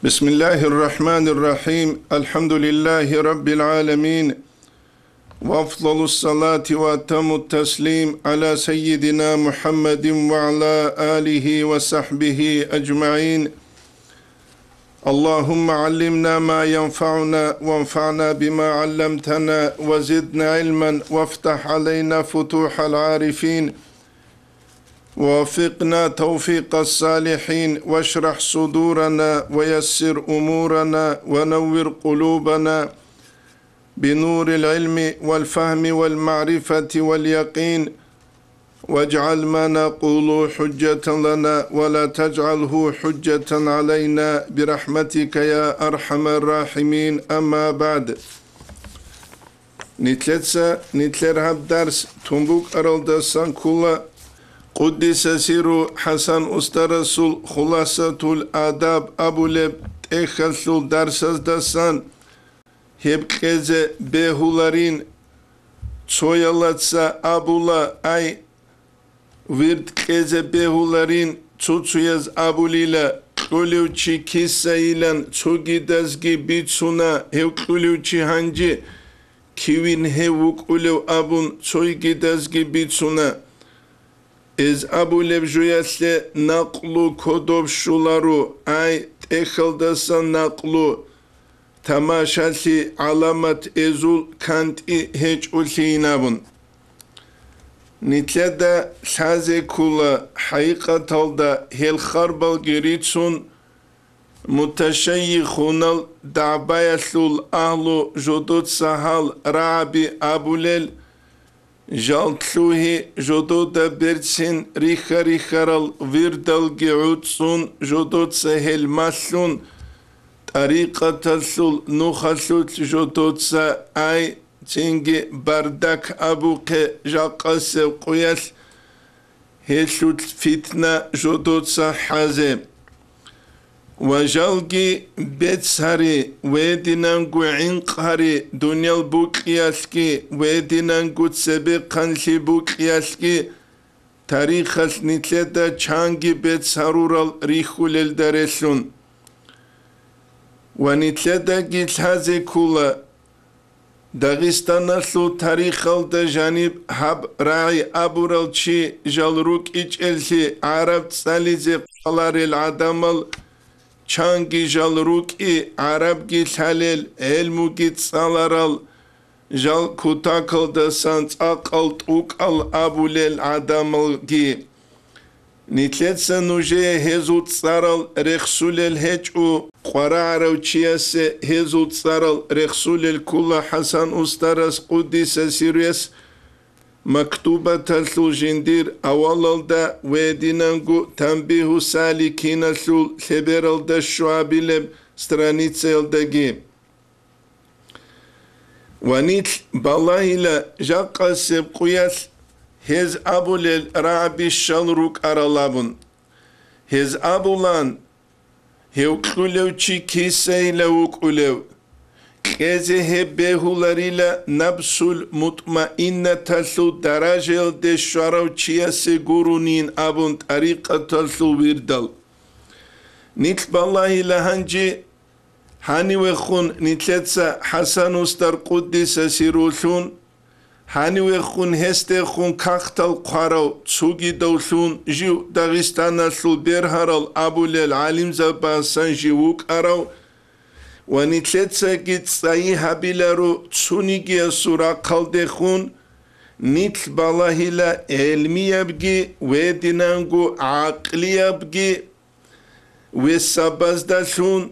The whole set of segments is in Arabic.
بسم الله الرحمن الرحيم الحمد لله رب العالمين وأفضل الصلاة وأتم التسليم على سيدنا محمد وعلى آله وصحبه أجمعين اللهم علمنا ما ينفعنا وانفعنا بما علمتنا وزدنا علما وافتح علينا فتوح العارفين ووفقنا توفيق الصالحين واشرح صدورنا ويسر أمورنا ونور قلوبنا بنور العلم والفهم والمعرفة واليقين واجعل ما نقول حجة لنا ولا تجعله حجة علينا برحمتك يا أرحم الراحمين أما بعد نتلرهب درس تنبوك أرالدسان كلا قدس سيرو حسن أسترسل خلاصة الآداب أبو لب تخلصل درس دسان هبكزة بهولارين تsoyalatsa abula ay virtkeze behularin tsutsuyaz abulila kulevchi kisailan tsugidazgi bitsuna hevkulevchi hanji kivin hevuk ulev abun tsoygidazgi bitsuna Ez abulev juyasle naqlu kodovşularu ay tekaldasa naqlu tamaşasi alamat ezul kanti heç ulhinabun. Nitleda saze kula haqiqatalda hel kharbal geritsun mutaşayyikhunal da'bayaslul ahlu jodot sahal rabi abulel Jaltluhi jododa bertsin riharal virdal geutsun jodotsa helmasun tariqatalsul nuhasul jodotsa ay cengi bardak abuke jaqase qoyas hesut fitna jodotsa haze Vajalgi betsari vedinangu inqari dunyal buqiyaski vedinangu tsebe qanli buqiyaski tarikhas nitleda changi betsarural rihulel daresun vanitleda githaze kula Dagestanasu tarikhal da janib hab ra'i aburalchi jalruk ichelsi arab tsalize qalaril adamal Çangi jal ruki Arab git halel elmu git salaral jal kutakal da sans akal tukal abulel adamal gi nitletsa nuje hezut saral rexsulel heçu qara'arav çiyase hezut saral rexsulel kulla Hasan ustaras Quddise sirres مكتوبة الجندير أولال دا ويدينانغو تنبيه سالكين الثول خبرال دا الشعابيلب سترانيتسيل داقي ونيت بالله لا جاقا سبقياس هز أبوليل رعبي الشالروك أرالابون هز أبولان هيوكلو چي كيسي لوكولو Keze behularıyla nabsul mutmainnetallu darajel de şaravçiya segurunin abun tariqatallu virdal. Nit ballahi lahanci hani ve khun nitletsa Hasan ustar Quddise sirulun hani ve khun heste khun kaktal qarav tsugi dawlun jiv Dagestanalu berharal abulel alim zabasan jivuk arav ونتلتسا جت صحيح بلارو تسونيجي سورة قلدخون نتل بالله لا علمي يبقي ودينانغو عقلي يبقي وسابزدالون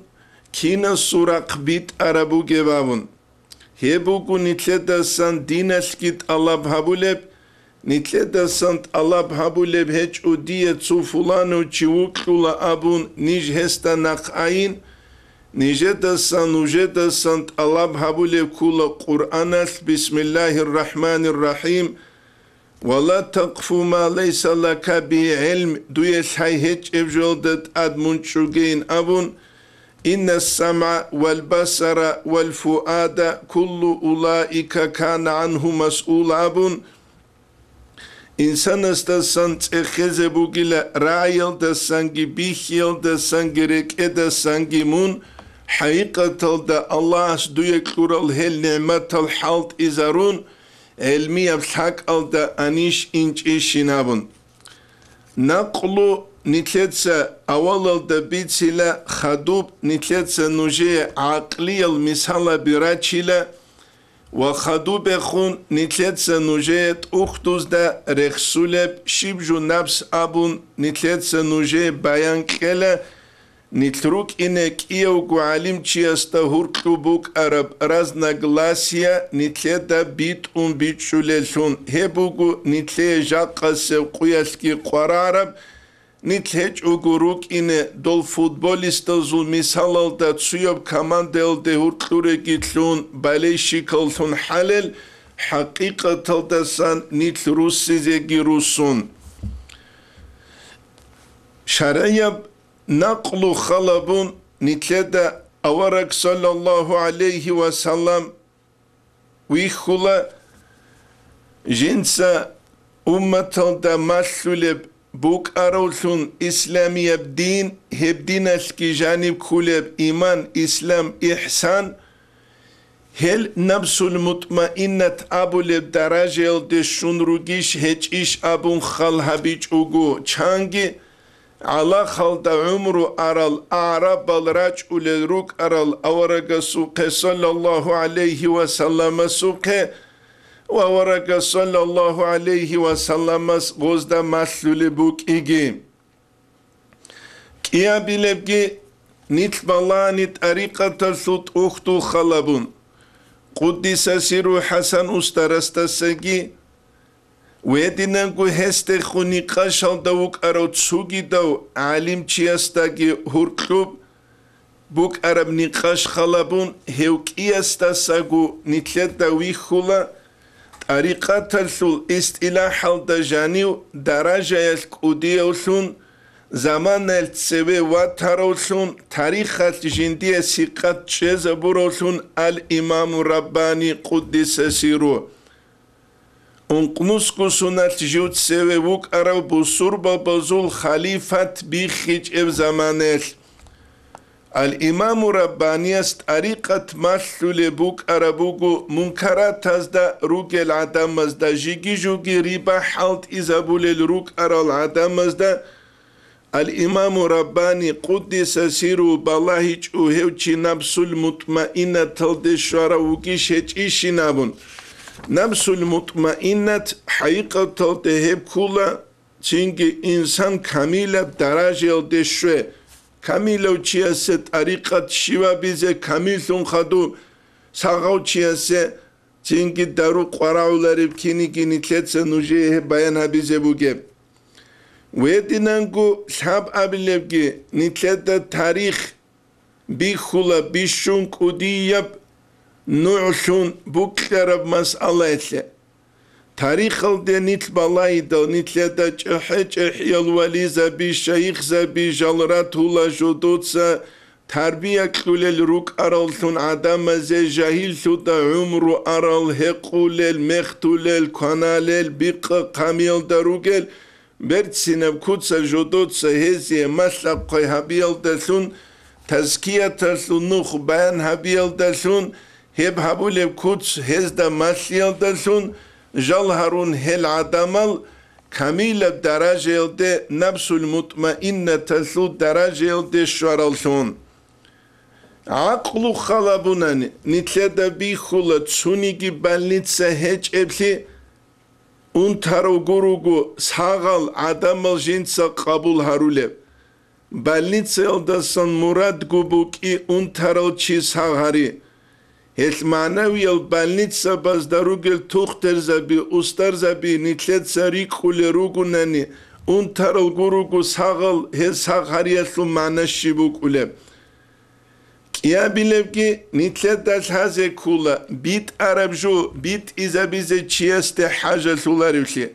كينا سورة قبيت عربو جبابون هبوكو نتلتا سان ديناسكيت الله بحبولب نتلتا سانت الله بحبولب هج ودية سوفولانو چيوكلولا أبون نيج هستا نقعين نجد سنت الله بحبول كل قرآن بسم الله الرحمن الرحيم ولا تقف ما ليس لك به علم دويش هيج افجلدت ادمنشوغين ابون إن السمع والبصر والفؤاد كل أولئك كان عنه مسؤول ابون İnsanıstasan çekheze bugile rayıldasan bihildasan rekedasan mun haqiqatalda Allah duyeklural hel nimetal halt izarun elmi hak alda aniş inç işinabun. Naqlu nitletse avalalda bitsile khadub nitletse nuje aqliyal misala birachile ve khadub khun nitletse nuje uxtuzda rexsuleb shibju nafs abun nitletse nuje bayan kele nitruk inek iyev gualim chiasta hurklubuk arab raznaglasya nitleda bit bitshulelsun hebugu nitle jaqase quyaski qararab nitleç uguruk ine dol futbolista zul misalalda tsuyob kamandel de hurklure gitlun baley shikalsun halel haqiqatalda san nitl russize girusun şarayab naqlu khalabun nitleda avarak sallallahu aleyhi ve sellem vihula jinsa ummatalda masluleb buk arolsun İslamiyeb din hebdin eski janib kuleb iman İslam ihsan hel nafsul mutmainnet abuleb darajel de şunrugiş heç iş abun khal habiç ugu çangi ala khalda umru aral arabal rac'ul ruk aral avaraga suqe sallallahu aleyhi ve sellem suqe ve avaraga sallallahu aleyhi ve sellem gozda masluli buk igi kia bilebgi nit balanit ariqatal sut uxtu khalabun Kuddisa siru Hasan ustarastasagi Wedinangu heste khunika shaldavuk arot sugidaw alim chiastagi hurklub buk arab niqash khalabun hewqiastasagu nitletawi khula tariqatalsul istilahal dajaniw darajayal qudiyawsun zamanel tseve watarawsun tarikhat jindiya siqat chezaburawsun al imam rabbani quddisa siru Unqnus kusunat jut seve vuk arav busurba bazul khalifat bi khich ev zamanel al imam rabbani است tariqat maslule buk arabugu munkarat azda rugel adam azda jigi jugi riba halt izabul ruk aral adam azda al imam rabbani quddisa siru ballahi uhevchi nafsul mutmainna talde shara vugi shech ishinabun Nafsul mutmainnet haqiqatal hep kula çünkü insan kamila darajel deşve kamila çiyase tariqat şiva bize kamilsun khadu sağav çiyase çünkü daru qarauları kini nitletse nuje bayan bize buge ve dinangu sab abilevgi nitlette tarih bi khula bi shunk udiyab Nu'sun buklarab mas'ala etle. Tarikal de nit balayda nitleda çehyal valiza bi şeyh zabi jalratula judutsa tarbiya kulel ruk aralsun adama ze jahil suda umru aral hequlel mehtulel kanalel biq kamil darugel bertsine kutsa judutsa hezi maslab koy habiyal dasun tazkiyatul nuh bayan habiyal dasun Hep habulev kuts hezda masliyaldasun jalharun hel adamal kamile darajelde nafsul mutmainnetesu darajelde şvaralsun. Aqlu khalabunani nitleda bi khula tsunigi balnitsa heç epli untaro gurugu sağal adamal jinsa qabul harulev. Balnitsa eldasan murad gubuki untaro chi sağhari. Hel manaviyal balnitsa bazdarugel tukhter zabi ustar zabi nitletsa rikhule rugunani untaral gurugu sağal he sağhariyaslu manaşibuk ule Kia bilevki nitletas haze kula bit arabju bit izabize chiyaste haja sularivli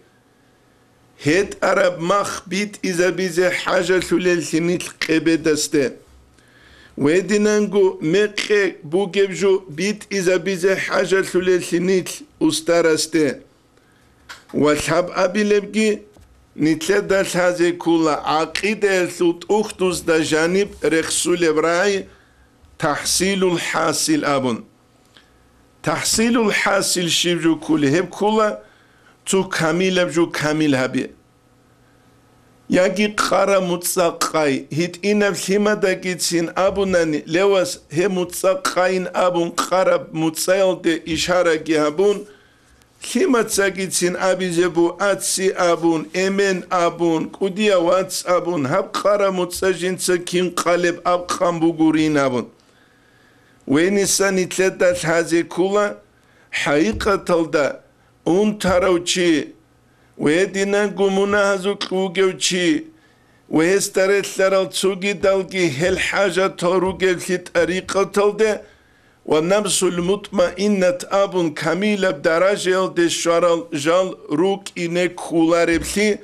Het arab mah bit izabize haja sulelsi nitl qebedaste Wedinangu meqe bugebju bit iza bize haja sulelsinit ustaraste. والحب أبيلبجي نتلدل هذه كل عقيدة تختوز دا جانب رخصول براي تحصيل الحاصل أبن تحصيل الحاصل شبجو كل هب كل تو كامل بجو كامل هبي يجي قرا متساقاي هيت إنا بسيما دا جيتسين أبناني لواس هي متساقاين أبن قرب متسايل دي إشارة جهبون سيما تساقيتسين أبي زبو أتسي أبون إمن أبون كوديا واتس أبون هب قرا متساجين تساكين قالب أب خامبوغورين أبون وينسان يتلدت هذه كلها حقيقة تلدا تروشي ويدينا قمونا هزو كوغيوشي ويسترت لرال تسوغي دالجي هل حاجة تروغي في طريقة تلدا ونفس المطمئنة أبن كاملة بدرجة الشرال جال روك إنك خولار بسي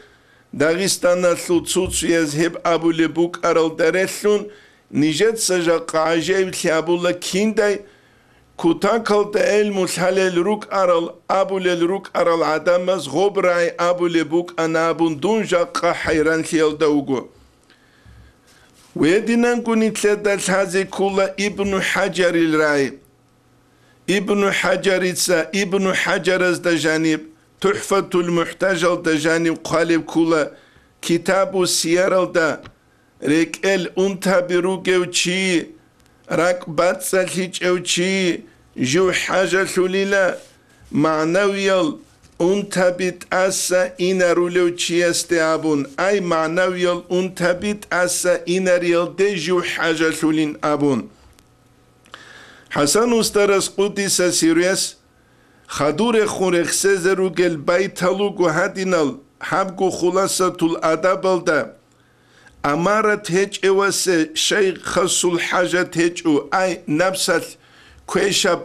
داغستان سلطوط يذهب أبو لبوك أرال درسلون نجد سجا قاعجة بسي أبو لكينداي كتاكل دائل مسحل روك أرال أبو للروك أرال عدامز غبراي أبو لبوك أنا أبن دون جاقا حيران سيال دوغو ويدنا نكون نتلدل هذه كلها ابن حجر الرأي ابن حجر ابن حجر دا جانب تحفة المحتاج دا جانب قالب كلها كتاب السيارة دا ريكال انتا بروغيو چي راك باتسال هيچ چي جو حاجة سوليلا معنويال انتا بتأسا إنا رولو چي استعابون أي معنويال انتا بتأسا إنا ريال دي جو حاجة سولين أبون حسن استرس قدس سيريس خدور خورخ سيزرو گل بيتالو گو هدينال حبگو خلاصة الأدبال دا أمارت هج اوس شيخ خصول حاجة هج او أي نفسل كويشب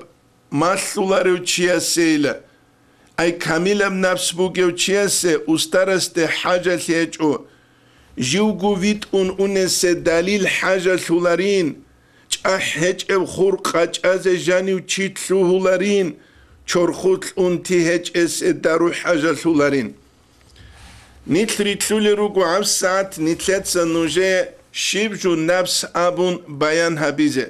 ماسلولارو چيا سيلا أي كاملم نفس بوگيو چيا سي استرست حاجة هج او جيوگو ويت اونس دليل حاجة سولارين هج او خورق از جانيو چيت سولارين چورخوت انتي هج اس دارو حاجة سولارين نتلري تلولي روغو عف ساعت نتلت سنوجه شبجو نفس أبون بيان هبيزه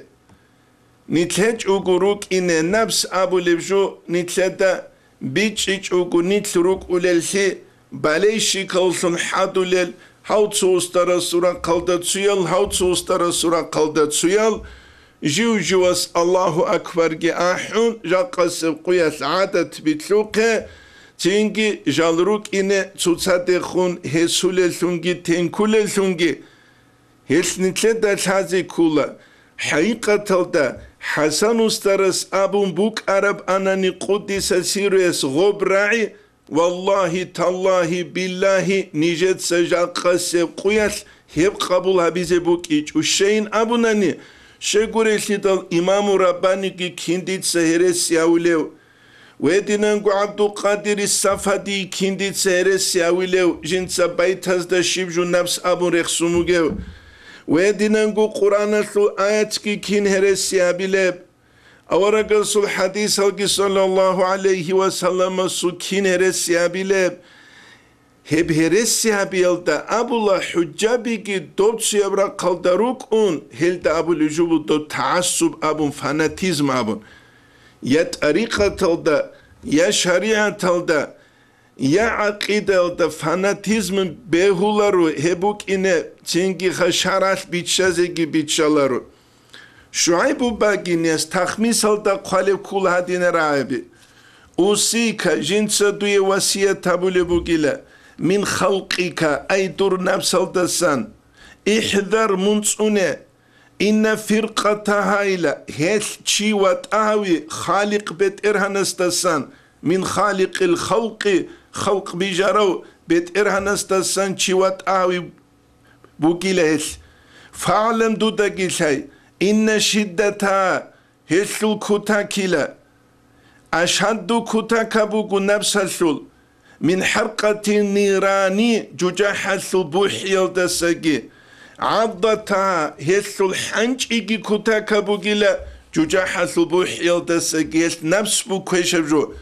نتلت اوغو روك إن نفس أبو لبجو نتلت بيتش اوغو نتل روك أوليلسي بالي شكالسن حدو ليل هاوتسو استرى سورة قلدت سيال هاوتسو استرى سورة قلدت سيال جيو جواس الله أكبر جي آحون جاقس قياس عادت بتلوقه تينجي جالروك إنه تصادق خون هسول ثونجي تنكول ثونجي هس نتلدت هذه كلها حقيقة تلدا حسن استرس أبون بوك عرب أنني قدس سيريس غب راعي والله تالله بالله نجد سجاق قسب قياس هب قبول هبيزي بوك إيج وشين أبوناني شكوري سيدال إمام رباني كي كندت سهرس ياوليو ويدنانگو عبد القادر الصفدي كندت سهرس ياوليو جنسا بيت هزدا شبجو نفس أبو رخصموغيو ويدنانگو قرآن سو آيات كي كن هرس يابيليب أورغل سو الحديث صلى الله عليه وسلم سو كن هرس يابيليب هب هرس يابيل دا أبو الله حجابي كي دوت سيابرا قلدروك هل دا أبو لجوب دو تعصب أبو فاناتيزم أبو يا طريقة تلدا يا شريعة تلدا يا عقيدة تلدا فاناتيزم بهولارو هبوك إنه تنجي خشارات بيتشازيجي بيتشالارو شعيبو باقي ناس تخميس تلدا قالب كل هادين رعبي أوسيك جنس دوية وسيا تابولي بوغيلا من خلقك أي دور نفس الدسان احذر منصونه إن فرقة هايلة هل شي واتاوي خالق بيت إرهنستسان من خالق الخلق خلق بجارو بيت إرهنستسان شي واتاوي بوكيلة فعلم دودا هاي إن شدتها هسل كتاكيلة أشهد كتاكبوكو نفس السل من حرقة النيراني ججاح السبوحي الدساقي عضتها هسل الحنج إيجي كتاكبوكيلة ججاح السبوحي الدساقي نفس بوكوشبجو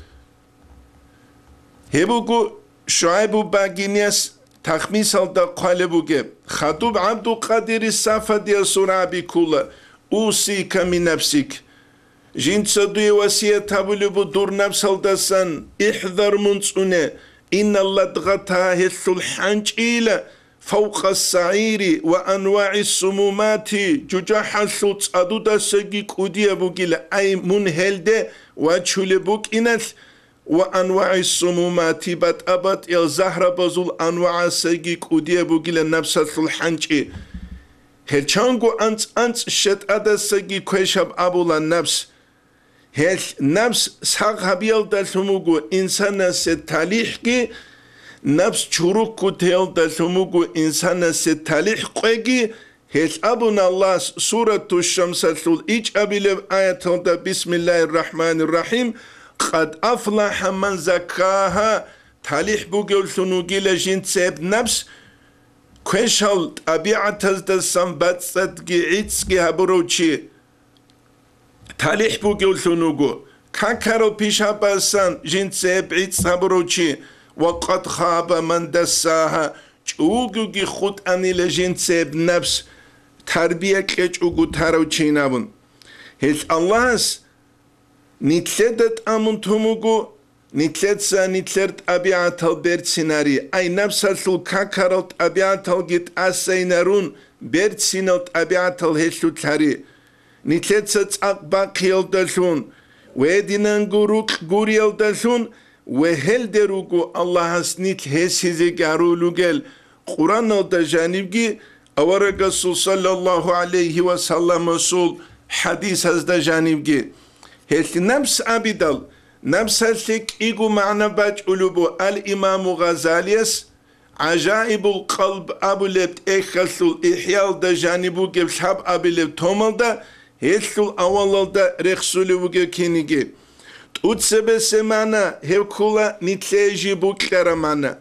هبوكو شعيب باقينيس تخميسال دا قالبوكي خطوب عبد القادر الصافد يا سرابي كولا أوصيك من نفسك جنت صدوي وسيا تابلو دور نفسال دسان احذر منصونة إن الله دغتها هثل الحنج إلى فوق السعير وأنواع السمومات ججاح الثلث أدودا سجيك أديا بوكيلا أي منهل ده وجهل بوك إنث وأنواع السمومات بات أبات الزهر بزول أنواع سجيك أديا بوكيلا نفس الحنج هل چانگو أنت شت أدا سجي كويشاب أبولا نفس هل نفس ساق هبيل دلتموغو إنسان ستاليح كي نفس چوروك كتيل دلتموغو إنسان ستاليح قوغي هل أبونا الله سورة الشمس الثل إيج أبيلب آية بسم الله الرحمن الرحيم قد أفلح من زكاها تاليح بوغل ثنوغي لجين تسيب نفس كويشال طبيعة الدسام باتسدگي عيتسگي هبروچي تاليح بوغل ثنوغو كاكارو بيشا باسان جين تسيب عيتس هبروچي وقد خاب من دساها چوغوغي خود اني لجين تسيب نفس تربية كيچوغو تاروچي نابون هيث اللهس نتلدت امون توموغو نتلتسا نتلرت أبيعة البرد سيناري أي نفس الثل كاكارت أبيعة الجت أسينارون برد سينات أبيعة الهشلو تاري نتلتسا تأقباقي الدلسون ويدينانغو روك غوري الدلسون وهل دروغو الله سنيت هسيزي غارو لوغل قرآن الدجانبگي أورغسو صلى الله عليه وسلم رسول حديث هزدا جانبگي هل نفس أبيدال نفسك إيجو معنا باج ألوبو الإمام غزاليس عجائب القلب أبو لبت إخلصل إحيال دا جانبو جبشاب أبو لبت تومل دا هيتلو أول دا رخصولو كينيجي تؤتسبه سمانا هيكولا نتلاجي بوكرا مانا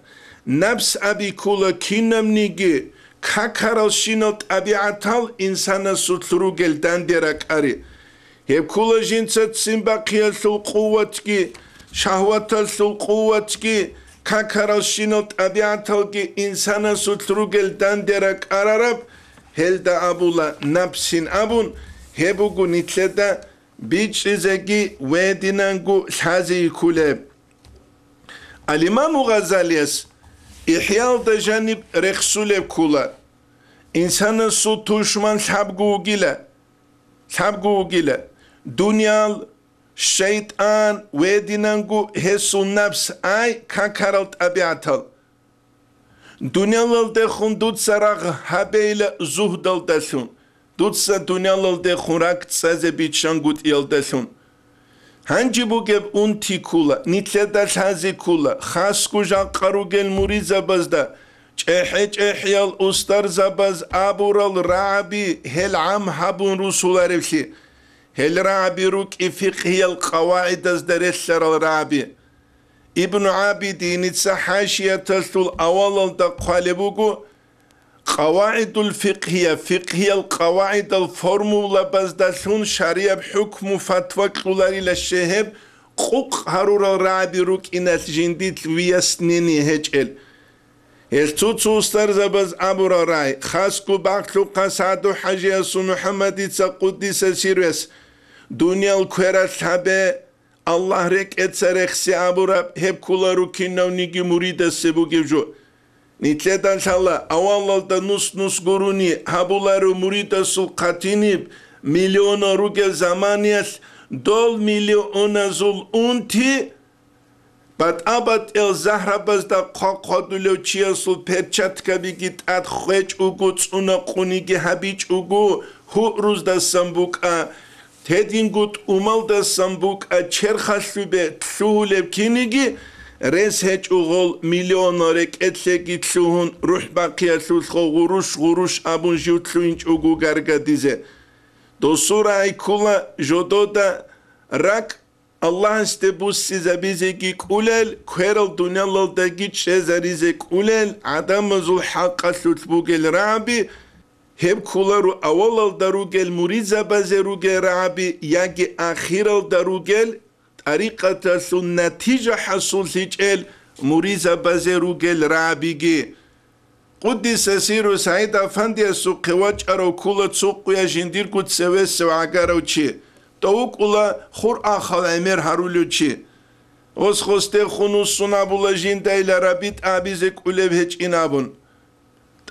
نفس أبي كولا كينم نيجي كاكارال شينوت أبي عطال إنسانا سوتلرو جلدان ديراك أري هب كل جنسة سنبقية القوتكي شهوة القوتكي كاكارال شينوت أبيعتالكي إنسانا ستروغل داندرك أرارب هل دا أبولا نبسين أبون هبوغو نتلدا بيجزاكي ويدينانغو شازي كولب الإمام غزاليس إحيال دا جانب رخصولب كولا إنسانا ستوشمان شابغو جيلا دنيال شيطان ويدينانغو هسو نفس اي كاكارالت أبيعتال دنيال دخون دوت سراغ هبيل زهدال دسون دوت سا دنيال دخون راك تسازي بيتشانغوت يل دسون هنجي بوغب انتي كولا نتلدال هازي كولا خاسكو جاقارو جل مريزا بزدا چحيال أستر زباز أبورال رعبي هل عام هبون رسول عرفشي هل رعبي روك فقهي القواعد ازدرسر الرعبي ابن عابدين حاشية تلتل أول دا قالبوغو قواعد الفقهية فقهي القواعد الفورمولا بزدسون شريعة بحكم فتوى كلاري للشهب قوق هرور الرعبي روك إنات جنديت ويسنيني هجل التوتسو استرزبز أبو راي خاسكو باقلو قاسادو حاجياسو محمد قدس سيروس دنيا الكويرات حبه الله رك اتسرخسي أبو راب هب كولارو كيناو نيجي مريد سبو جيجو نتلدان شالله أول دا نص قروني هبولارو مريد سلقاتينيب مليون روغل زمانيس دول مليون زول انتي بعد أبد الزهرة بس دا قاقدلو چياسل پرچاتكا بيگيت اد خوش اوگو تسونا قونيگي هبيچ اوگو هو روز دا سنبوكا تدينگوت اومال دا سنبوكا چرخشلو به تسوهلب كينيگي رس هج اوغل مليونارك اتلگي تسوهن روح باقيا سوسخو غروش ابون جيو تسوينچ اوگو گرگا ديزه دو سورة ايكولا جودو دا راك الله استبوس سيزابيزيكي كولل كويرل دنيالل داكيت شزاريزيك كولل عدم زول حق سوتبوك الرعبي هب كولارو أولل داروغل مريزا بازروغل رعبي ياجي آخيرل داروغل طريقة سو نتيجة حصول سيجل مريزا بازيروغل رابيجي قدس سيرو سعيد أفندي السوق واج أرو كولا تسوق يا جندير كنت سويس وعقارو تشي توك ولا خور آخر أمير هارولو تشي وس خوستي خونوس سنابولا جندا إلى رابط آبيزك أوليب هج إنابون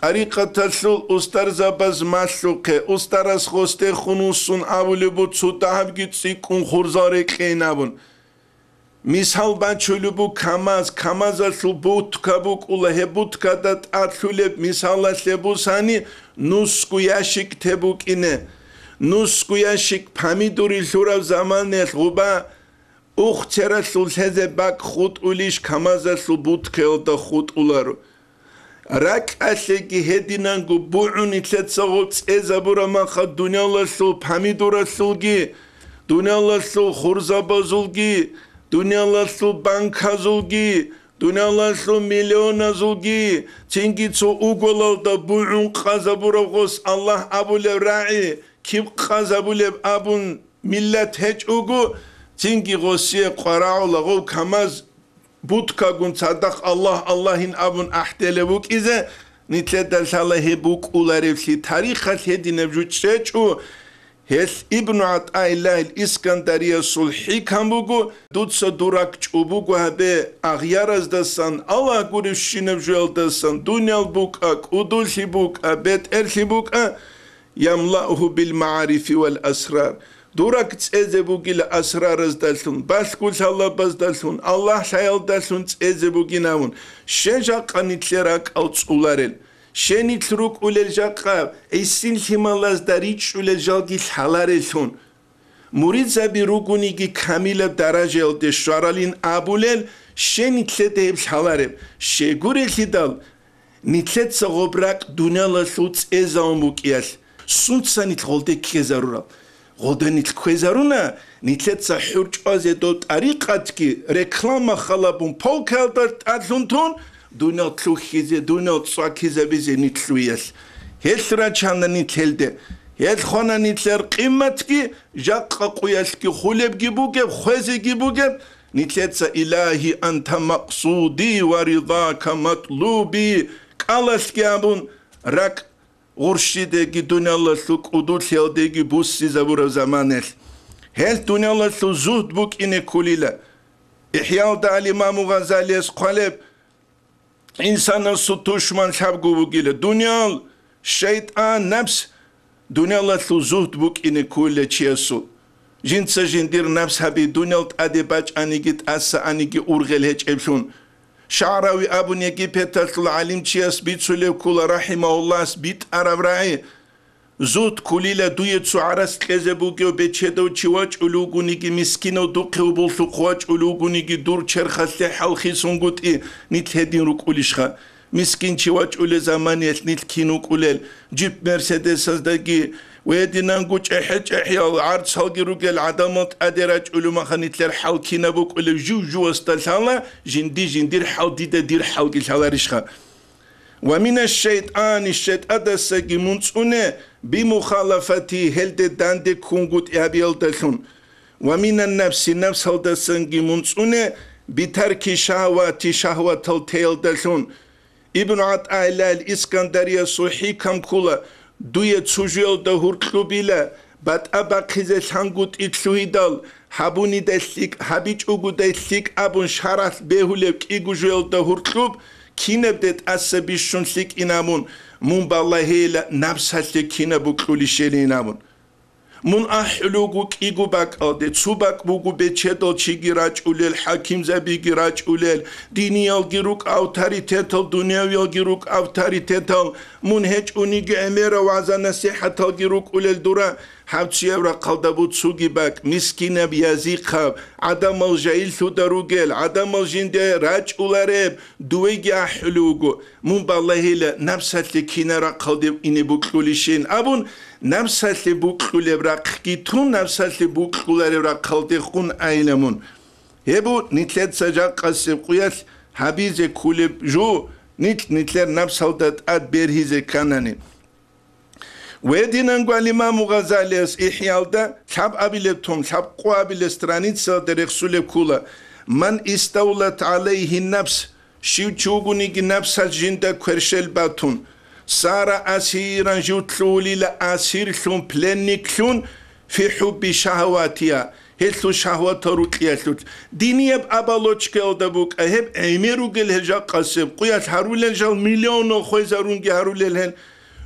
طريقة تسلول أستار زباز ماسلوكي أستارس خوستي خونوس سنابولي بود سوتاهب جيتسي كون خورزارك إنابون misal bançulubu kamaz asıl but kabuk ula hebut kadat atsulep misal lebu sani nusku yaşık tebuk ine nusku yaşık pamiduri surav zamanel guba uxçera sul seze bak xut uliş kamaz asıl but kelda xut ularu rak asegi hedinan gu buun itlet sağut ezabura maxa dunyala sul pamidura sulgi dunyala sul xurzabazulgi Dunyalar su bankazulgi, dunyalar su milyonazulgi, çünkü su ugolarda bu'un qazaburagos Allah abulev ra'i, kim qazabulev abun millet hiç ugu, çünkü gosiye qara'ulagu kamaz butka gun sadak Allah'in abun ahtelevuk ize, nitledel salahi buk ularevsi tarikat hedine vücutseçu, Hes İbn Atayla İskandariya sulhi kambugu dutsa durak çubugu habe agyaraz dasan Allah guruşinev jeldasan dunyal bukak udulhi buka bet erhi buka yamla'uhu bil ma'arifi vel asrar durak tseze bugile asraraz dalsun baskul sallabaz dalsun Allah sayal dalsun tseze buginavun şeja qanitlerak altsularel Şenit ruk uleljaka, esin himalaz dariç uleljalgi halaresun. Murid zabi rugunigi kamila darajel de şaralin abulel, şenitle de hep halarem. Şegurel hidal, nitlet sagobrak dunyala suç ezamuk yas. Suçsa nit golde kezarural. Golde nit kezaruna, nitlet sa hurç azedo tariqat ki reklama halabun polkaldart adzuntun, Dünya tluhize, dünya tsuakize bize nitluyas. Hesra çanda nitelde. Heshona nitler kıymet ki, jakka kuyas ki huleb gibugeb, khweze gibugeb, nitletsa ilahi anta maqsudi ve ridaka matlubi. Kalas ki abun rak urşideki dünyalar suk udutseldeki bussi zabura zamanel. Hel dünyalar su zuhd buk ine kulila. İhyal da İmam Gazali'ye qaleb, İnsanın su tuşman şabgubu gile. Dünyal, şeytan, nefs. Dünyala su zuhd buk ini kulle çiyesu. Jinsa jindir nefs habi dünyal adebaç anigit asa anigi urgel heç ebsun. Şa'ravi abun yegi petasul alim çiyas bit sulev kula rahimahullah bit aravra'i. Zuhd kulila duyet su aras tleze bugyo beçedo çivaç ulugunigi miskino duqev bulsu kuvaç ulugunigi dur çerxasle halki sunguti nit hedin ruk ulişha. Miskin çivaç ule zamaniyet nit kinuk ulel. Cip Mercedes azdagi ويدنا نقول احج احيا عرض صالقي رجال عدمت ادراج علوم خنيتلر حالكينا بوك ولا جو استلسالا جندير حال دير حالكي شالاريشخا ومن الشيطان دسكي منصونه بمخالفتي هلد داند كونغوت ابيلدسون ومن النفس هلدسنجي منصونه بترك شهوات التيلدسون ابن عطاء الاسكندريه صحيح كم كولا Duye çujuel de hurtlubile, bat abakize sangut itluidal, habuni deslik, habiç ugu deslik abun şaras behulev igujuel de hurtlub, kinebdet asa bişunslik inamun, mun ballahela nafsasle kinebukluliseli inamun. Mun ahlugu igu bak alde, çubak bugu beçedol çigiraç ulel, hakim zabi giraç ulel, diniyal giruk avtaritetal, dünyaviyal giruk avtaritetal, mun heç unigi emera vaza nasihatal giruk ulel dura, havçiyevra kaldabu tsugi bak, miskine biyazikhav, adamal jail sudarugel, adamal jinde raç ulareb, duvegi ahlugu, mun ballahila nafsatli kinara kaldev ini buklulişin, abun, nafsatli buklulevra kitun nafsatli buklulevra kaldekhun aylemun. Hebu nitlet sacak kasib kuyas habize kulib jo nitler nafsaldat ad berhize kanani. Ve dinan gal İmam Gazali's ihyalda tab abiletum tab qu abile stranitsa de resule kula man istawlat alayhi nafs شيوتشوغونيجي نفس الجندا كورشل باتون سارة أسيرا جوتلولي لأسير ثم بلنك ثم في حب شهواتها هلو شهوات روكياتلوت دينيب أبالوتشكال دبوك أهب أميروغل هجا قاسب قيات هارول الجال مليون خويزارونجي هارول الهل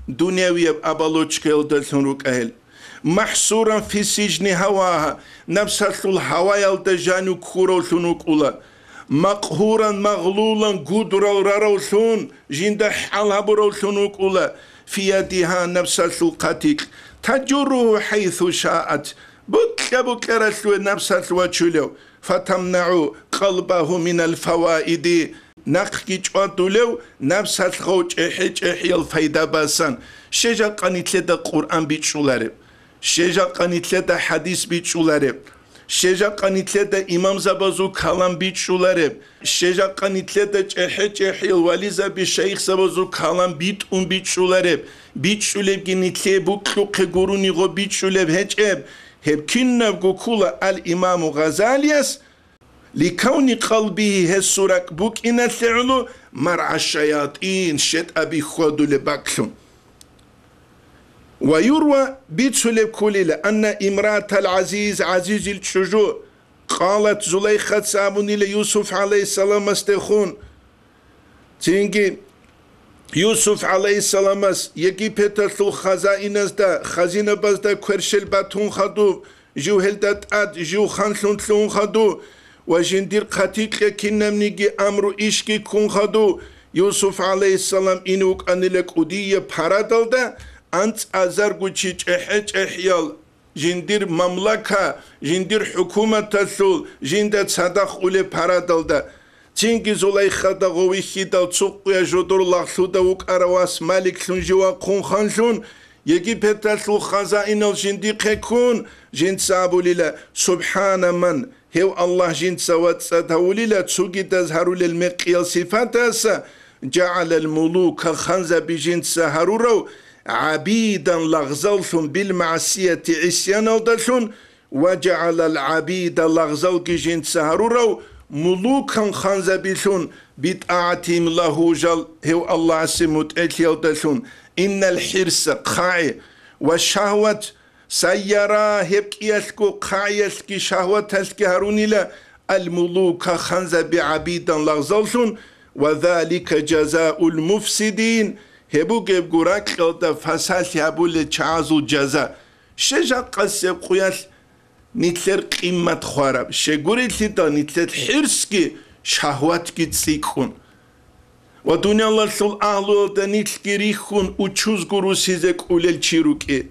دنيوي أبالوتشكال دلثنروك أهل محصورا في سجن هواها نفس الهوايا الدجانو كورو ثنوك أولا مقهورا مغلولا قدرا رارولثون جندا حالها برولثونوك أولا في يدها نفس القاتيك تجره حيث شاءت بك رسلو نفس الوجلو فتمنعوا قلبه من الفوائد نقكي جواتولو نفس الخوج احي الفايدة باسان شجا قانيتلة القرآن بيتشولارب شجا قانيتلة حديث بيتشولارب شجا قانيتلة إمام زبازو كلام بيتشولارب شجا قانيتلة احي الواليزة بشيخ زبازو كلام بيتشولارب بيتشولب جنيتلة بوكلوك قروني غو بيتشولب هجب هب كنا بقوكولا الإمام غزاليس لكون قلبه هسورك بوك إن الثعلو مرعى الشياطين شت أبي خودو لباكلون ويروى بيتسولب كوليلا أن امرأة العزيز عزيز الشجوع قالت زليخة سابوني ليوسف عليه السلام استخون تنجي يوسف عليه السلام يجي بيتر خزائن دا خزينة بزدا كرشل باتون خدو جو هلدت اد جو خانسون تلون خدو وجندير قتيل كنم نيجي أمرو إشكي كون خدو يوسف عليه السلام إنوك أنلك أدية بارادل دا أنت أزرقو تشيج إحيال جندير مملكة جندير حكومة تسول جندر صدق أولي بارادل دا تنجي زليخة دا غويخي دا تسوقيا جدور لغسو دا وك أرواس مالك سنجوا قون خانسون يجي بيتسل خزائن الجندي قيكون جند سابو للا سبحان من هو الله جند سوات ساتهو للا تسوقي تزهرو للمقيال صفاتاسا جعل الملوك خنزة بجند سهرورو عبيدا لغزلثم بالمعصية عسيان الدلثون وجعل العبيد لغزل جند سهرورو ملوكا خنزة بثون بطاعتهم له جل هو الله سموت اتيال دلثون إن الحرص قاعي والشهوة سيارة هبكيسكو قاعيسكي شهوة تسكي هاروني لا الملوك خنزة بعبيدا لغزلثون وذلك جزاء المفسدين هبو جيب قراك قلت فساس هبو لچعازو جزاء شجا قسيب قياس نتلر قيمة خوارب شغوري لتا نتلر حرسكي شهواتكي تسيكون ودنيا الله سل أهلو دا نتلكي ريخون وچوز گرو سيزك أولل چيروكي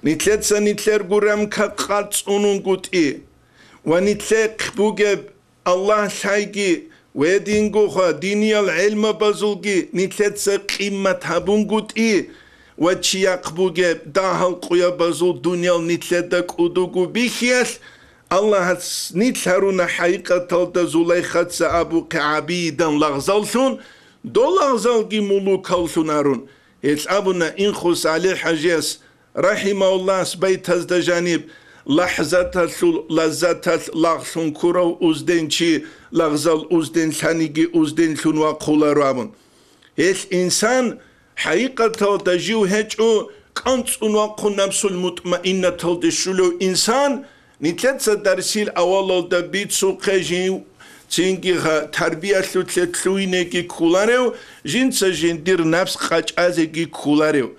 نتلر سا نتلر قرام كقاتس اونون قوتي ونتلر قبوغب الله سايقي ويدينغو خوا ديني العلم بازولغي نتلر سا قيمة هبون قوتي وچياق بوغب داهل قويا بازول دنيا نتلدك ودوغو بيخياس الله نتلهرون حقيقة تلتا زليخة سأبوك عبيدا لغزلسون دو لغزلغي ملوك هلسونارون إيس أبونا إنخوص عليه حجيس رحمه الله سبيت هزد جانب لحظة لذة لغسون كورو أزدين چي لغزل أزدين ثانيجي أزدين ثون وقولا رابون إيس إنسان حقيقة تجيو هجو كانت انواقو نفس المطمئنة تلدشلو إنسان نتلت درسيل أولا دا بيت سوقي جين تنجيها تربية تلتلوينيكي كولاريو جنسا جندير نفس قاج ازيكي كولاريو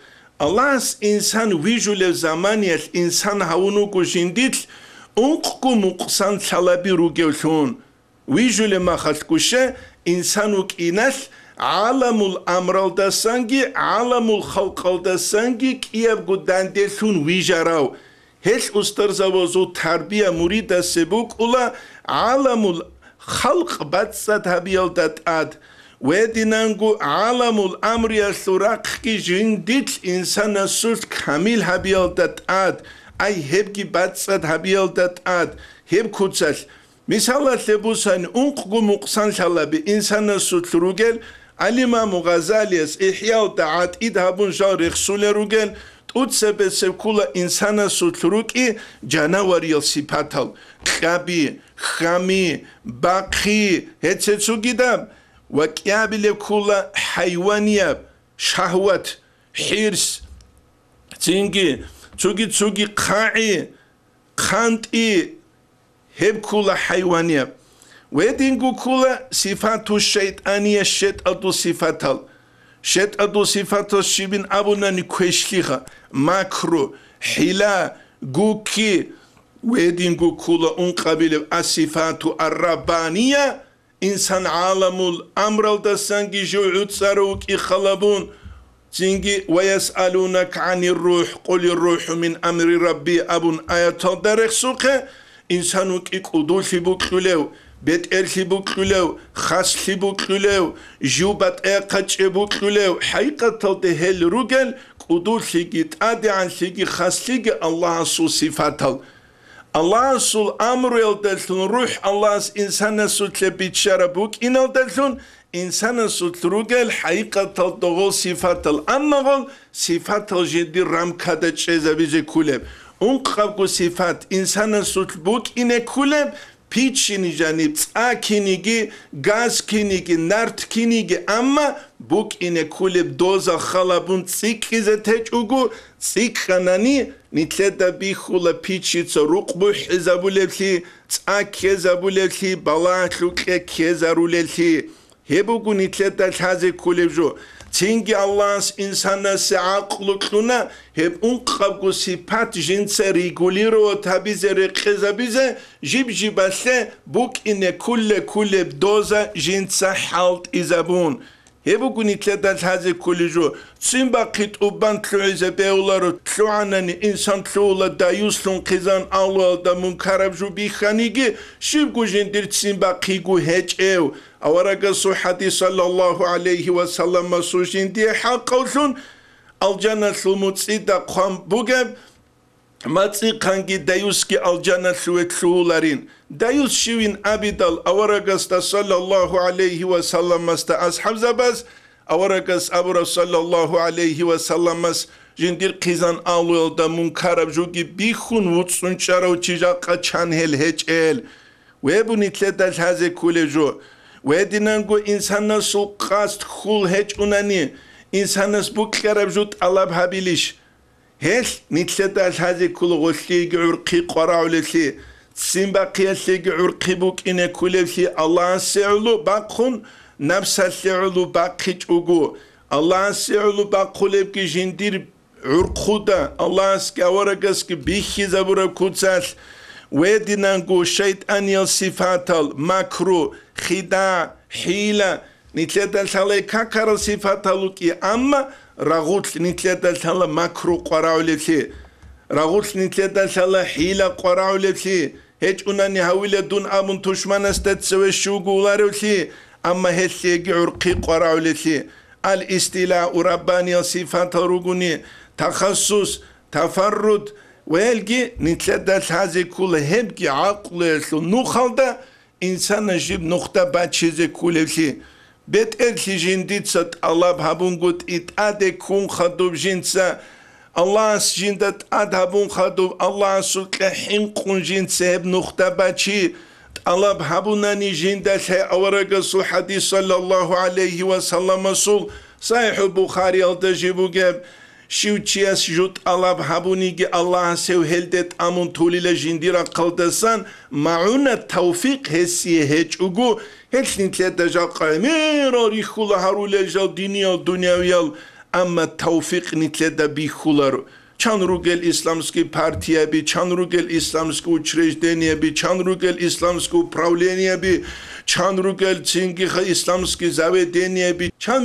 الله إنسان ويجو لزمانية إنسان هاونوكو جنديت انقو مقصان طلبي روغيوثون ويجو لما خلقوشة إنسانوك إناث عالم الأمر دسانجي عالم الخلق دسانجي كيف قدان دلثون ويجراو هش استرزوزو تربية مريدة سبوك أولا عالم الخلق باتسات هبيل دات ودينانگو عالم الأمر يسوراق كي جندت إنسان سوس كامل هبيل دات أي هبكي باتسات هبيل دات هب كوتساس مثلا لبوسان انقو مقصان شلبي إنسان سوس روغل الإمام غزاليس إحياء دعات إدهابون جار رخصول روغل تودسب سبكولا إنسانا سوتروكي جانواري السيباتل خابي خامي باقي هتسوكي دام وكيابل كولا حيوانية شهوة حرص تسوغي قاعي خانتي هب كولا حيوانية ويدينغو كولا صفات الشيطانية شت أدو صفات الشبين أبونا نكوشليخا ماكرو حلا غوكي ويدينغو كولا انقابل الصفات الربانية إنسان عالم الأمر الدسانجي جوعود ساروك إخلابون تنجي ويسألونك عن الروح قل الروح من أمر ربي أبون آيات الدرخ سوكي إنسانوك إقودول في بوكلو بيت إرخي بوكلو خاص بوكلو جوبات إقاتش بوكلو حقيقة تهل روغل قودول سيجي تادي عن سيجي خاص سيجي الله سو صفاتل الله سو أمر يلدلون روح الله إنسان سو تلبيت شربوك إن يلدلون إنسان سو تروغل حقيقة تلدغل صفاتل أما صفاتل جدي رام كادت شيزا بيجي كولب unqavgu sifat insana sutlbuk ine kuleb pichini janib tsakinigi gazkinigi nartkinigi amma buk ine kuleb doza khalabun tsikize techugu tsikhanani nitleda bihula pichitsa ruqbu hizabulebli tsakkezabulebli balahluke kezarulebli hebugu nitleda thaze kulebjo تينجي الله إنسان سعقلنا هب أنقبو سيبات جنس ريغوليرو تابيزة رقزة بيزة جيب أسه بوك إن كل بدوزة جنس حالت إزابون هبو كوني تلاتات هذه كل جو تسيمبا قيت أبان تلو إزابي أولارو تلو عناني إنسان تلو أولا دايوس لون قيزان أولو دا منكارب جو بيخانيجي شيبكو جندير تسيمبا قيقو هيج إيو أورغا سو حديث صلى الله عليه وسلم مسو جندي حق أولون الجنة المتصيدة قام بوغب ماتسي قانجي دايوسكي الجنة لوتلولارين دايوس شوين أبيدال أورغاس صلى الله عليه وسلم مست أصحاب زباز أورغاس أبورا صلى الله عليه وسلم مس جندير قيزان أولو دا منكارب جوغي بيخون وطسون شارو تيجاقا چان هل هج إل ويبو نتلدال هذه كل جو ويدينانگو إنسان سو قاست خول هج أناني إنسان سبوك كارب جوت ألاب هابيليش هل نتلدال هذه كل غسليق عرقي قراء لسي سيمباقيا سيق عرقي بوك إنه كل في الله سيعلو باقون نفس سيعلو باقيج أغو الله سيعلو باقوليب كي جندير عرقودا الله سكاورغس كي بيخي زبورا كوتسال ويدينانگو شيطان يصفاتل مكرو خداع حيلة نتلدال سالي كاكار صفاتلو كي أما رغوت نتلدال سالا مكرو قراء لسي رغوت نتلدال سالا حيلة قراء لسي هيج أناني هاويلة دون أمون تشمان استتسوي شوغولارو لسي أما هيج سيجي عرقي قراء لسي الاستيلاء رباني صفات رغوني تخصص تفرد ويلجي نتلدال هذه كل هبجي عقل نوخالدا إنسان جيب نقطة بعد شيء كل لسي بيت إرسي جنديد ست الله بهابونغوت إتعادي كون خدوب جنسا الله جندت أدهبون خدوب الله سلك حنقون جنسا بنقطة باتشي الله بهابوناني جندت أورغ سو حديث صلى الله عليه وسلم سول صحيح البخاري التجيبو جاب شوچياس جوت الله بهابونيجي الله سو هلدت أمون تولي جنديرا قلدسان معونة توفيق هسي هج أغو هلش نتلت جاقا ميرا ريخولا هارولي جال دينيا دنياويال أما توفيق نتلت بيخولارو چان روگل اسلامسکی پارتیا بی چان روگل اسلامسکو учреждения بی چان روگل اسلامسکو правления بی چان روگل چینگی اسلامسکی заведения بی چان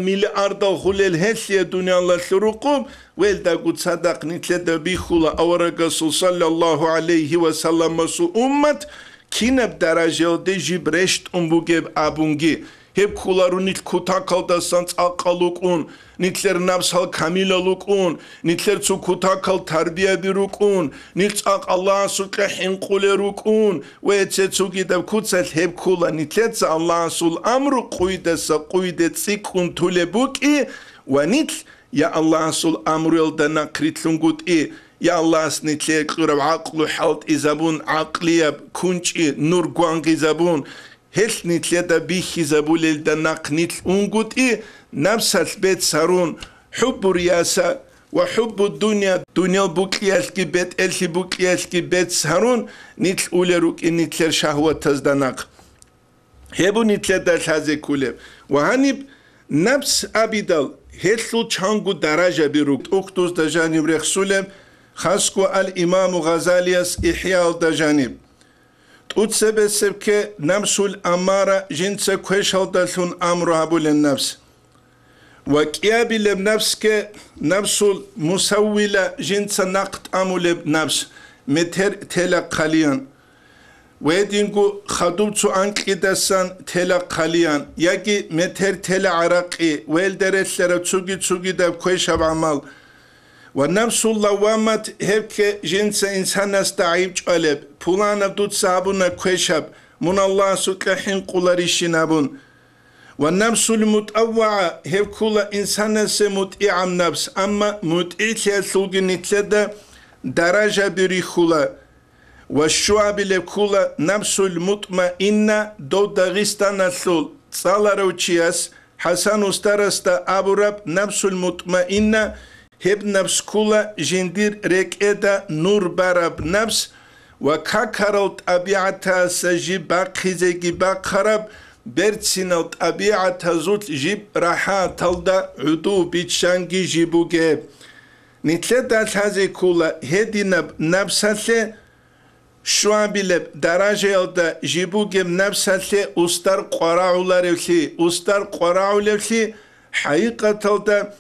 ملیاردا خلل هسیه دنیا لشروقم ول دا گوت صدق نتلت بيخولا اورگاسو صلی الله علیه و سلم مسو امت كينب درجة دي جبرشت بوجب أبونجي هب كولارو نيت كوتاكال دسانس أقالوكون نيتلر نفسال كاميلالوكون نيتلر تو كوتاكال تربية بيروكون نيت أق الله سلك حنقولروكون ويتسو جدب كوتسل هب كولا نيتلر الله سل أمر قويدة سيكون تولبوكي ونيتل يا الله سل أمر يلدنا كريتلونغوت يا الله سنتلك قرب عقل حالت إزابون عقلية كونشي نور قوانق إزابون هل نتلدا بيخي زبول دناق نتل أنقوتي نفس البيت سارون حب رياسة وحب الدنيا دنيا بوكياسكي بيت إلشي بوكياسكي بيت سارون نتل أولروك إن نتل شهوة تزدناق هبو نتلدا الهازي كولب وهانيب نفس أبيدال هلو چانگو درجة بيروك اختوز دا جانب رخصولب خاصكو الإمام غزاليس إحياء دا جانب تقول سبك نفس الأمارة جنس كوشل دلون أمر هبول النفس وكيابي لبنفسك نفس المسولة جنس نقد أمول بنفس متر تلا قليان ويدينكو خدوبتو أنك إدسان تلا قليان يجي متر تلا عراقي ويلدرس لرا تسوغي داب كويشاب عمال ونفس اللوامات هبك جنس إنسان استعيب جالب بولانا بدود صابونا كويشاب من الله سكحين قولاريشينابون والنفس المتأوعة هبكولا إنسان سمتئعم نفس أما متئتها سوغي نتلدا درجة بريخولا والشعب لكولا نفس المطمئنة دو داغستان الثول صالروتشياس حسن استرستا أبو رب نفس المطمئنة هب نفس كولا جندير ركئدا نور برب نفس وكاكرلت أبيعتها سجيب باقي زيجي باقرب برتسينلت أبيعتها زوت جيب راحة تلدا عدو بيتشانجي جيبو جيب نتلدا هذه كولا هدي نفسه شوابيلب درجة يلدا جيبو جيب نفسه أستر قراعولاريوثي أستر قراعولاريوثي حقيقة تلدا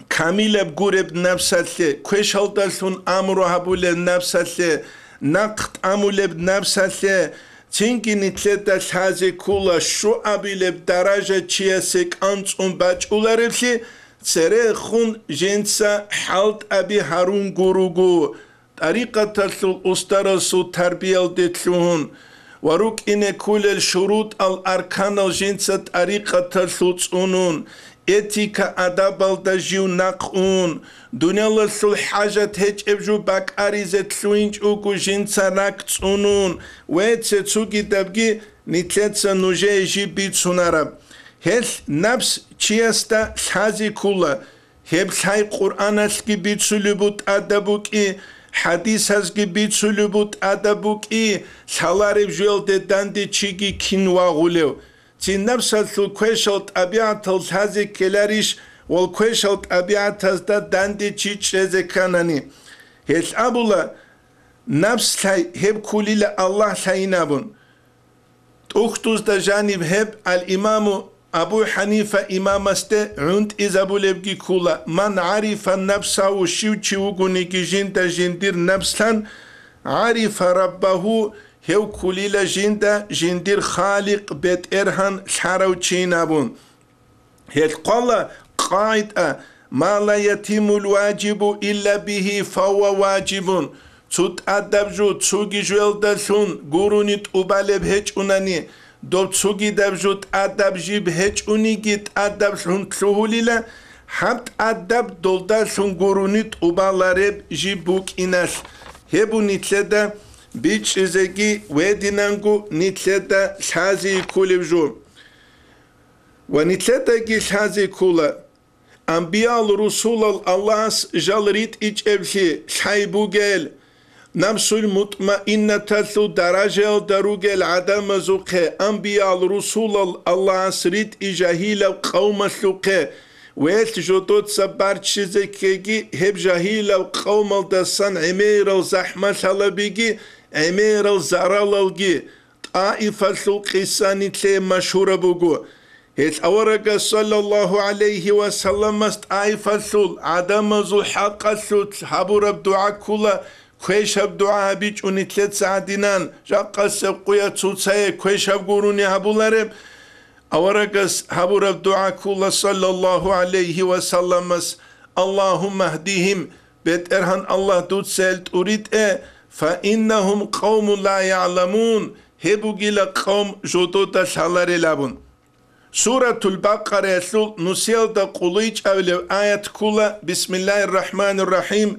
كاميلب قرب نفسه كوشل دلون أمرو هبول نفسه نقد أمولب نفسه تنكي نتلدا هذه كولا شوابيلب درجة تشيسك أنت باج أولاريوثي سرخون جنسا حالت أبي هارون غوروغو طريقة الأسترسو تربية دتلون وروك إن كل الشروط الأركان الجنسة طريقة الصنون إتيكا أداب الدجيو نقون دنيا لسل حاجة هج إبجو باك أريزة لوينج أوكو جنسة نقصونون ويتسوكي دبجي نتلتسا نوجي جيبيت سنارب هل نفس چيستا سازي كولا هب ساي قرآن اسكي بيت سلوبوت أدبوك إي حديث اسكي بيت سلوبوت أدبوك إي سالارب جويل دي داندي چيگي كينوا غوليو تي نفس الثل كويشلت أبيعت الهازي كلاريش والكويشلت أبيعت هزدا داندي چيچ رزي كاناني هل أبولا نفس ساي هب كوليلا الله ساينابون تختوز دا جانب هب الإمام أبو حنيفة إمام است عند إزابو لبجي كولا من عرف النفس وشيو تشيوغوني جندا جندير نفسا عرف ربه هو كليلا جندا جندير خالق بيت إرهان شارو تشينابون هل قال قاعدة ما لا يتم الواجب إلا به فهو واجب تود أدب جو تسوغي جوال دلون غورونيت أبالب هج أناني دو تسوغي دبجوت أدب جيب هج أنيجيت أدب سون تسوهوليلا حمد أدب دولدا سون غورونيت أبالارب جيبوك إناس هبو نتلدا بيش إزاقي ويدينانغو نتلدا شازي كولي بجو ونتلدا جي شازي كولا أنبياء الرسول الله جالريت إيج إبشي شايبو جيل نفس المطمئنة تلو درجة دروج العدم زوقه أنبياء الرسول الله سريت إجاهيل القوم سوقه ويت جدود سبار تشيزكيجي هب جاهيل القوم الدسان عمير الزحمة سلبيجي عمير الزرال الجي طائفة سوقي سانيتلي مشهورة بوغو هيت أورق صلى الله عليه وسلم است طائفة سول عدم زو حق سول حبور الدعاء كله كويشاب دعاء بيج ونتلت ساعدينان جاقا سبقويا تسوتسايا كويشاب قروني هبولارب أورقس هبور الدعاء كل صلى الله عليه وسلم اللهم اهديهم بيت إرهان الله دوت سألت أريد فإنهم قوم لا يعلمون هبو جيلا قوم جدود شالار لابون سورة البقرة نسيل دا قليج أولو آيات كلا بسم الله الرحمن الرحيم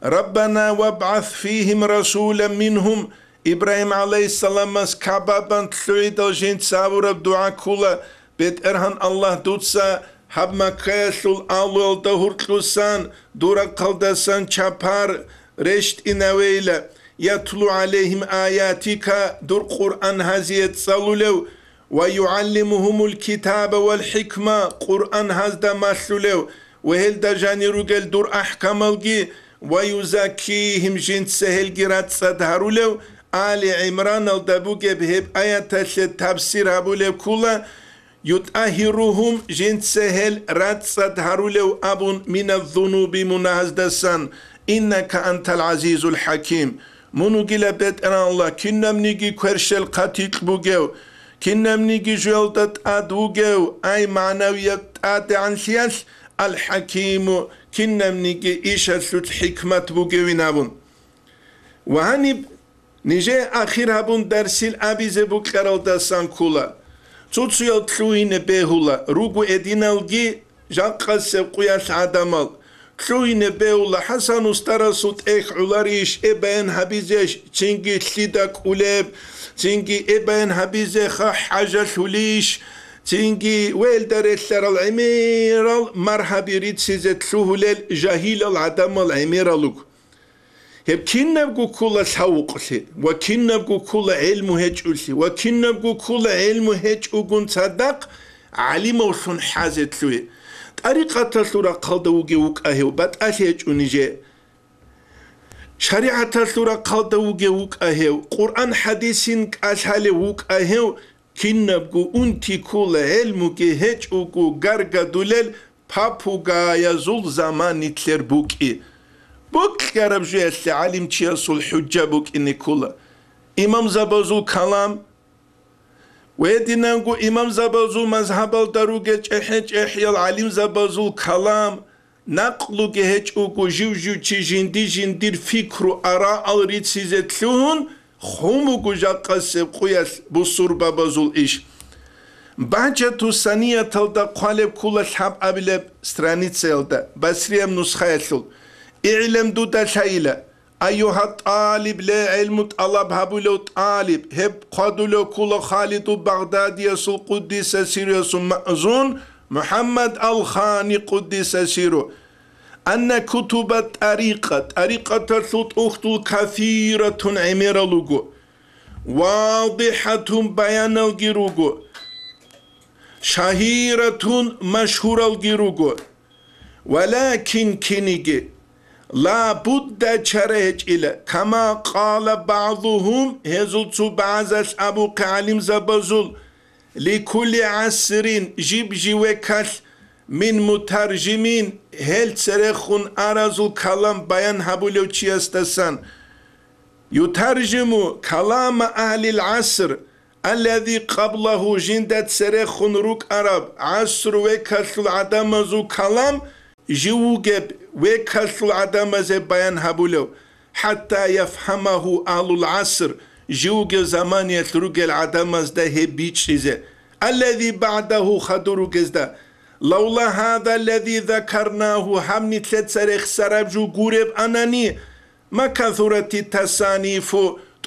ربنا وابعث فيهم رسولا منهم إبراهيم عليه السلام مس كعبان تلويدل جين ساورب دعا كولا بيت إرهن الله دوتسا هب مكايسل أول دهورتلوسان دورا قلدسان چapar رشت إنويلا يتلو عليهم آياتك دور قرآن هزيت صلولو ويعلمهم الكتاب والحكمة قرآن هزدا مسلولو وهل دا جاني روغل دور أحكام الجي ويزكيهم جنت سهل جرات صدهرولو آل عمران الدبوغ بهب آيات التفسير هبولو كولا يطهرهم جنت سهل رات صدهرولو أبون من الذنوب منهزدسان إنك أنت العزيز الحكيم منو جل بيت أنا الله كنم نيجي كرشل قتيق بوجو كنم نيجي جلدت أدوجو أي معنويات عن سياس الحكيم كنم نيجي إيش سوت حكمة بوجو نابون وهني نيجي آخر هبون درسيل أبي زبوك كرالدا سانكولا تطيل تلوين بهولا روغو إدينالجي جاقا سبقياس عدمال تلوين بهولا حسن استرسوت إخ علاريش إبان هبيزيش تنجي تليدك أوليب تنجي إبان هبيزيخ حاجة ليش تنجي ويل دارسر العميرال مرحبي ريد سيزت سهوليل جاهيل العدم العميرالوك هب كنبقو كل سوقسي وكنبقو كل علم هجولسي وكنبقو كل علم هجوغون صدق علم وصن حازت لوي طريقة سورة قلدوغي وكاهيو باتأسيج ونجي شريعة سورة قلدوغي وكاهيو قرآن حديثين كاسهالي وكاهيو كنبقو انتي كل علموكي هجوغو غرغا دولل بابوغا يزول زماني تلر بوكي بوك يا رب جيس علم تشيسو الحجة بوك إني كولا إمام زبازو كلام ويدينانقو إمام زبازو مذهب الدروجة إحيا العلم زبازو كلام نقلو جهج أوكو جو تشي جندير فكرو أراء الريد سيزتلون خموكو جاقس قياس بصور بابازو إيش بعجة ثانية تلدا قالب كولا الحب أبلب سترانيتسا يلدا بسريم نسخة يسول اعلم دودا شايلة أيها الطالب لا علم طلب هبولو طالب هب قدلو كل خالد بغداد يسول قدس سيرو ثم أظن محمد الخاني قدس سيرو أن كتب طريقة صوت أخت كثيرة عمير لغو واضحة بيان الجروغو شهيرة مشهورة الجروغو ولكن كنيجي لا بد شرهج إلى كما قال بعضهم هزلت بعزس أبو كعلم زبزل لكل عصر جيب جوكال من مترجمين هل سرخون أرزو كلام بيان هبولو تشيستسان يترجم كلام أهل العصر الذي قبله جندت سرخون روك عرب عصر وكسل عدم زو كلام جوجب وكسل عدم زي بيان هبولو حتى يفهمه أهل العصر جوج زمان يترك العدم زده بيتشيزه الذي بعده خدرو جزده لولا هذا الذي ذكرناه همني تلتسرخ سربجو قرب أناني ما كثرت التصانيف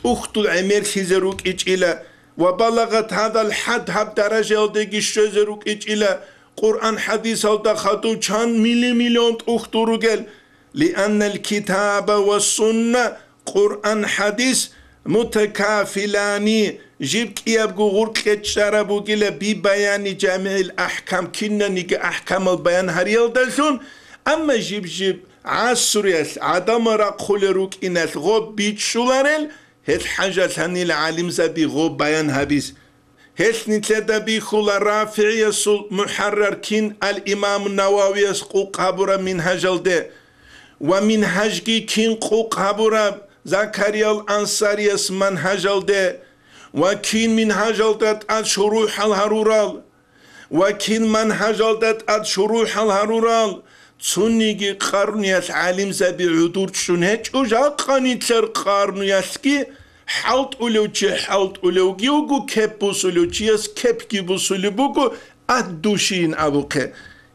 أخت العمير خزروك إجئلة وبلغت هذا الحد هب درجة دقي شزروك إجئلة قرآن حديث الدخطو چان مليون أخت رجل لأن الكتاب والسنة قرآن حديث متكافلاني جيب يبقوا غرق شربوا جل ببيان جميع الأحكام كنا نيجي أحكام البيان هريال دلسون أما جيب عصر يس عدم رقل روك إنس غوب بيت شولارل هت حاجة هني العالم زبي غوب بيان هبيس هت نتلدا بيخول رافع يسول محرر كين الإمام النووي يسقوق هبورا من هجل ده ومن هجي كين قوق هبورا زكريا الأنصاري من هجل ده وكين من هجلت أد شروح الهرورال وكين من هجلت أد شروح الهرورال تسنيجي قرنياس عالم زبي عدور تشنهج وجاقاني تر قرنياسكي حلط أولوچي حلط أولوغي وغو كيب بوسولوچياس كيب كي بوسولوبوغو أدوشين أبوكي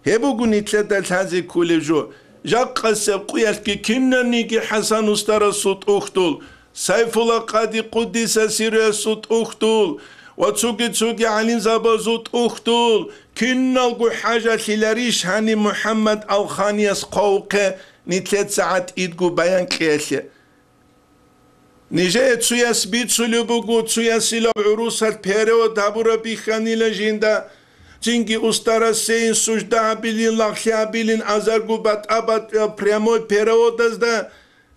هبوغو نتلدل هذي كوليجو جاقا سبقياسكي كنا نيجي حسن استرسوت أختول سيف الله قادي قدس سيريسوت أختول وتسوكي علين زبازوت أختول كنا القو حاجة للريش هاني محمد الخانيس قوقة نتلت ساعات إدقو بيان كيالي نجاة تسوياس بيتسو لبقو تسوياس لب عروسة بيرو دابورا بيخاني لجيندا تنجي أستارا سين سجدا بلين لغشا بلين أزارقو بات أبات بريمو بيرو دازدا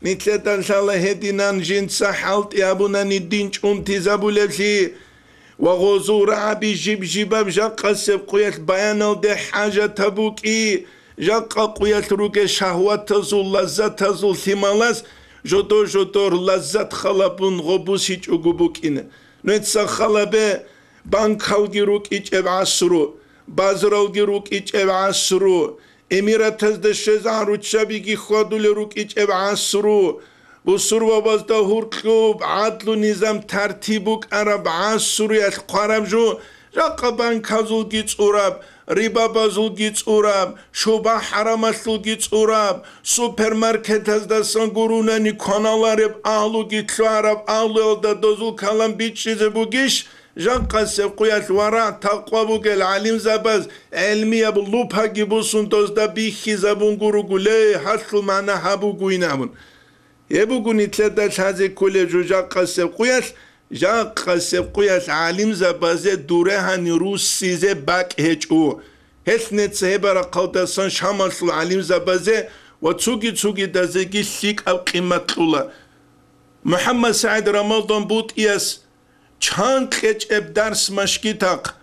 نتلت إن شاء الله هدينان جنسا حالت يابونا ندينش أمتزابو لفلي وغزور عبي جيباب جاقا سبقيت بيان دي حاجة تبوكي جاقا قويت روكي شهوة تزول لذات تزول ثمالاس جدور لذات خلابون غبوسيج اگوبوكين نتسا خلابه بانكالگي روك ايج ابعاسرو بازرالگي روك ايج ابعاسرو اميراتز دشزان روچابيگي خودول روك ايج ابعاسرو بسروا بازدا هوركوب عدل نظام ترتيبوك عرب عصر يخرب جو رقا بانكازول گيت اوراب ريبا بازول گيت اوراب شوبا حراماسول گيت اوراب سوپرماركت از دستان گروناني كانالارب اهلو گيت لارب اهلو دا دوزول كالان بيتشيز بوگيش جاقا سقويات ورا تقوى بوگل علم زباز علمية بلوبها گيبوسون دوزدا بيخي زبون گرو گولي حصل معنا هابو گوينامون يبقوني تلاتة هذه كل جوجا قصب قياس جا قصب قياس عالم زبازة دورها نروس سيزة باك هجو هسنت سهبرا قلتسان شامسل عالم زبازة وتسوكي دازيكي سيك أو قيمة طولة محمد سعيد رمضان بود إياس چان خيج اب درس مشكتاق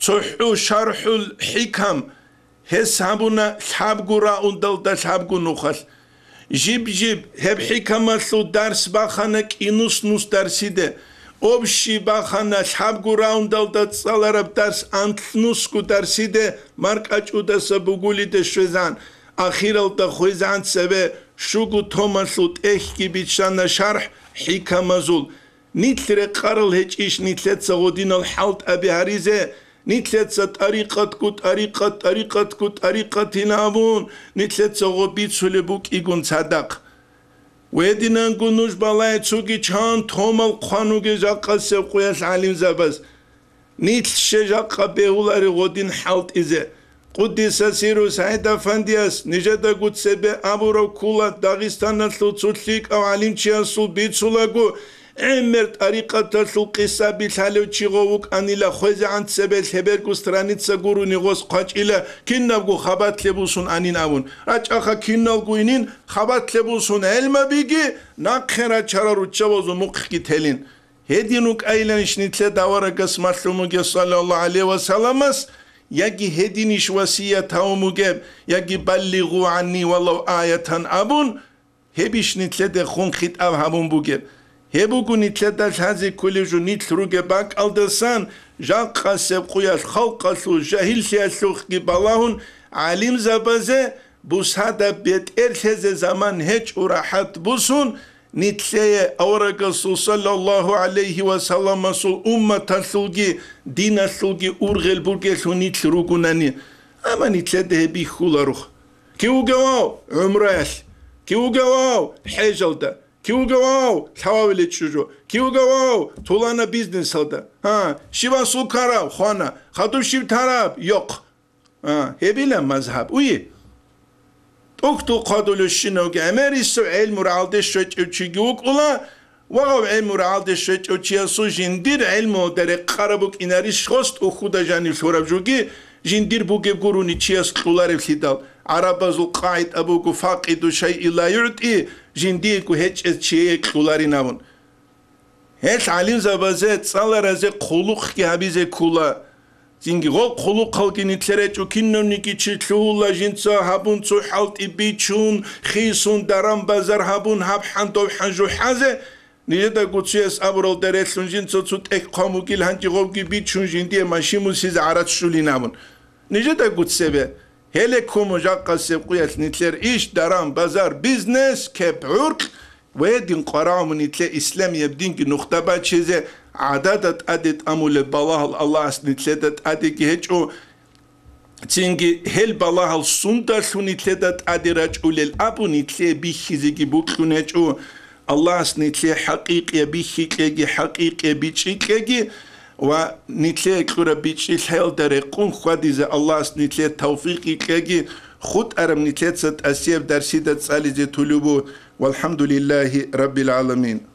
تحو شرح الحكم هس هبونا شابقورا اندل دا شابقو نخل جيب هب حكمة درس باخانك إنوس نوس درسيده أبشي باخانا شابقو راوندل دا تصالرب درس أنت نوسكو درسيده مارك أجو دا سبقولي دا شوزان أخيرال دا خوزان سبه شوغو توماسلو تحكي بيتشانا شرح حكمة زول نيتلر قارل هج إيش نيتلت سغودين الحالت أبي هريزه نتلت طريقة نابون نتلت غبيت سلبوك إيقون صدق ويدنا نقولوش بالاي تسوكي چان تومال قانوغي جاقا سبقوياس علم زباز نتلش جاقا بيغولاري غودين حالت إزه قدس سيرو سعيد أفندياس نجدا قد سبه أبورو كولا داغستان نسلو تسوتليك أو علم چياسو بيت سولاغو عمر طريقة تسل قصة بيتالو تشيغوك أنيلا خوزي عن سبيل هبركو سترانيتسا غورو نيغوز قاج إلا كنناغو خبات لبوسون أنين أبون راج أخا كنناغو إنين خبات لبوسون علما بيجي ناقخرا چارارو چاوزو مقخي تلين هدينوك أيلانش نتلا داورا قسم مسلموغي صلى الله عليه وسلم يجي هدينش وسيا تاوموغيب يجي بلغو عني والله آية أبون هبيش نتلا دخون خيط أو هبون بوغيب هبوغو نتلداش هذه كل جو نتلوغي باك ألدسان جاقا سبقويا خلقا سو جاهل سياسوخ بالله علم زبازه بوس هذا بيت إرشز زمان هج وراحت بوسون نتلي أورق صلى الله عليه وسلم سو أمة سوغي دين سوغي أورغل بورغل سو نتلوغو ناني أما نتلده بيخولا روخ كيو جواو عمراش كيو جواو حجل ده كيو جواو ثوابل تشجو كيو جواو طولنا بيزنس هذا ها شيبان سوكارا خوانا خاطر شيب تراب يق هبيلا مذهب ويه اكتو قادول الشنوك امريسو علم رعالد الشوش اوچيگوك اولا وغاو علم رعالد الشوش اوچياسو جندير علمو در قربوك اناريش خست او خودا جاني شوراب جوگي جندير بوگي گوروني چياس قولار فليدال عربازو قاعد ابوكو فاقدو شيء لا يعطي جنديكو هيج اتشيك قولاري نابون هيج علم زبازت صالر ازي قولوخ كي هبيزي كولا زينجي غو قولوخ خلقي نتلرچو كنونيكي چلولا جنسا هابون سو حالت بيچون خيسون درام بازار هابون هاب حندو حنجو حازه نيدا قوتسيس ابرول درسون جنسا تسوت اك قاموكيل هانجي غوبكي بيچون جندي ماشيمو سيز عرات شولي نابون نيدا قوتسيبه هله كومو جاقا سبقويات نتلر إيش درام بازار بيزنس كيب عرق ويدين قرام نتلر إسلام يبدين كي نختبا چيزة عدادت أدت أمول بالله الله نتلدت أدت هجو تنجي هل بالله السنة سو نتلدت أدراج أول الأبو نتلر بيخيزي بوكلو نجو الله نتلي حقيقي بيشيكي حقيقي بيشيكي ونتلي كورا بيشي الحيل دريقون خديزة الله نتلي توفيقي كي خود أرم نتلي تسيب درسيدة تسالي تلوبو والحمد لله رب العالمين.